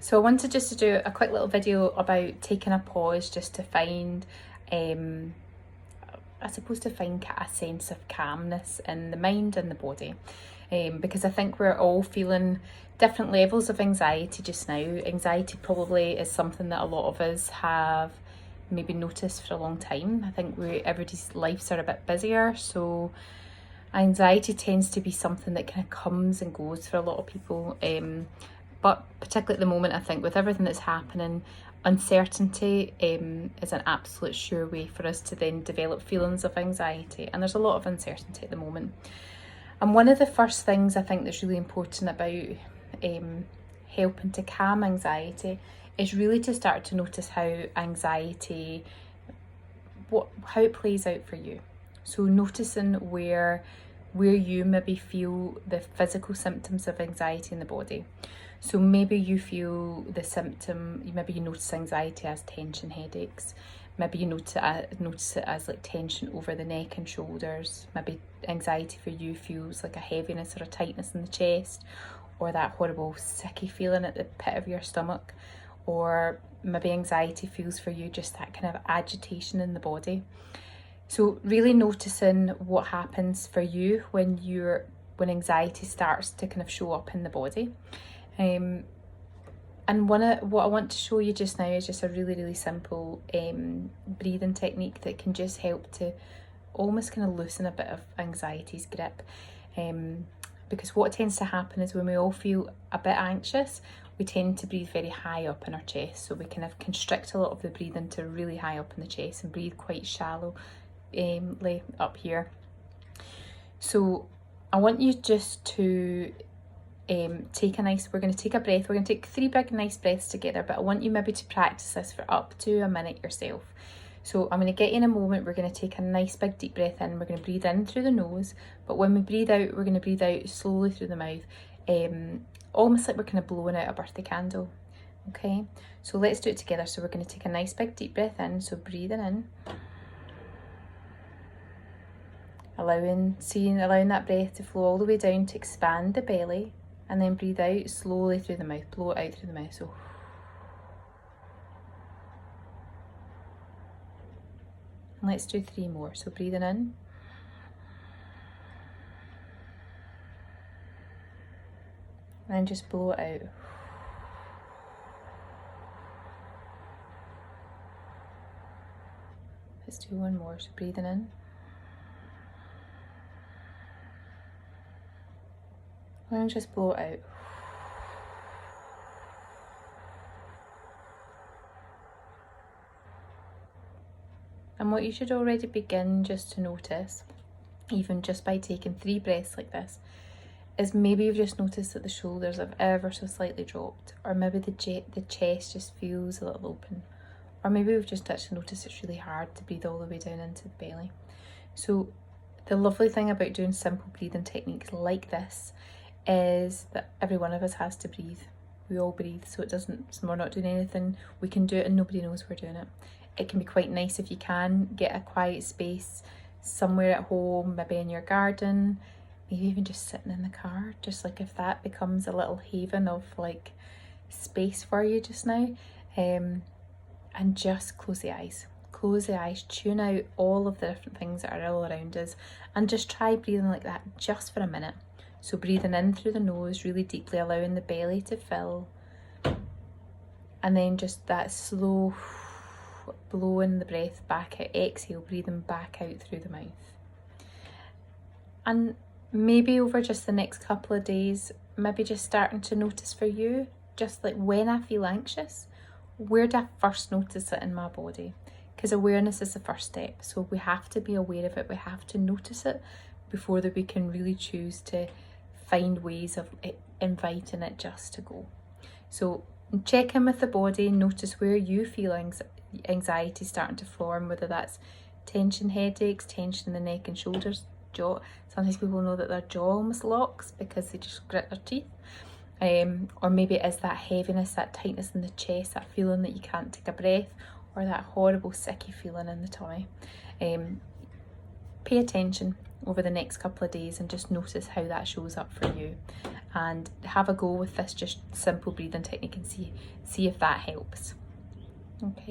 So I wanted just to do a quick little video about taking a pause just to find, I suppose to find a sense of calmness in the mind and the body. Because I think we're all feeling different levels of anxiety just now. Anxiety probably is something that a lot of us have maybe noticed for a long time. I think everybody's lives are a bit busier, so anxiety tends to be something that kind of comes and goes for a lot of people. But particularly at the moment, I think with everything that's happening, uncertainty is an absolute sure way for us to then develop feelings of anxiety. And there's a lot of uncertainty at the moment. And one of the first things I think that's really important about helping to calm anxiety is really to start to notice how anxiety, how it plays out for you. So noticing where you maybe feel the physical symptoms of anxiety in the body. So maybe you feel the symptom, maybe you notice anxiety as tension headaches. Maybe you notice it as like tension over the neck and shoulders. Maybe anxiety for you feels like a heaviness or a tightness in the chest, or that horrible sicky feeling at the pit of your stomach. Or maybe anxiety feels for you just that kind of agitation in the body. So really noticing what happens for you when anxiety starts to kind of show up in the body. And what I want to show you just now is just a really, really simple breathing technique that can just help to almost kind of loosen a bit of anxiety's grip. Because what tends to happen is when we all feel a bit anxious, we tend to breathe very high up in our chest. So we kind of constrict a lot of the breathing to really high up in the chest and breathe quite shallow up here. So I want you just to we're going to take a breath. We're going to take 3 big nice breaths together, but I want you maybe to practice this for up to a minute yourself. So I'm going to get you in a moment. We're going to take a nice big deep breath in. We're going to breathe in through the nose, but when we breathe out, we're going to breathe out slowly through the mouth, almost like we're kind of blowing out a birthday candle. Okay, so let's do it together. So we're going to take a nice big deep breath in. So breathing in, allowing that breath to flow all the way down to expand the belly. And then breathe out slowly through the mouth, blow it out through the mouth. So, and let's do 3 more. So breathing in, and then just blow it out. Let's do 1 more. So breathing in, and then just blow it out. And what you should already begin just to notice, even just by taking 3 breaths like this, is maybe you've just noticed that the shoulders have ever so slightly dropped, or maybe the chest just feels a little open, or maybe we've just actually noticed it's really hard to breathe all the way down into the belly. So the lovely thing about doing simple breathing techniques like this is that every one of us has to breathe. We all breathe, so we're not doing anything. We can do it and nobody knows we're doing it. It can be quite nice if you can get a quiet space somewhere at home, maybe in your garden, maybe even just sitting in the car, just like if that becomes a little haven of like space for you just now. And just close the eyes, tune out all of the different things that are all around us, and just try breathing like that just for a minute. So breathing in through the nose, really deeply, allowing the belly to fill, and then just that slow blowing the breath back out, exhale, breathing back out through the mouth. And maybe over just the next couple of days, maybe just starting to notice for you, just like when I feel anxious, where do I first notice it in my body? Because awareness is the first step. So we have to be aware of it, we have to notice it before that we can really choose to find ways of inviting it just to go. So check in with the body, notice where you feel anxiety starting to form, whether that's tension headaches, tension in the neck and shoulders, jaw. Sometimes people know that their jaw almost locks because they just grit their teeth. Or maybe it is that heaviness, that tightness in the chest, that feeling that you can't take a breath, or that horrible sicky feeling in the tummy. Pay attention. over the next couple of days and just notice how that shows up for you, and have a go with this just simple breathing technique and see if that helps. Okay.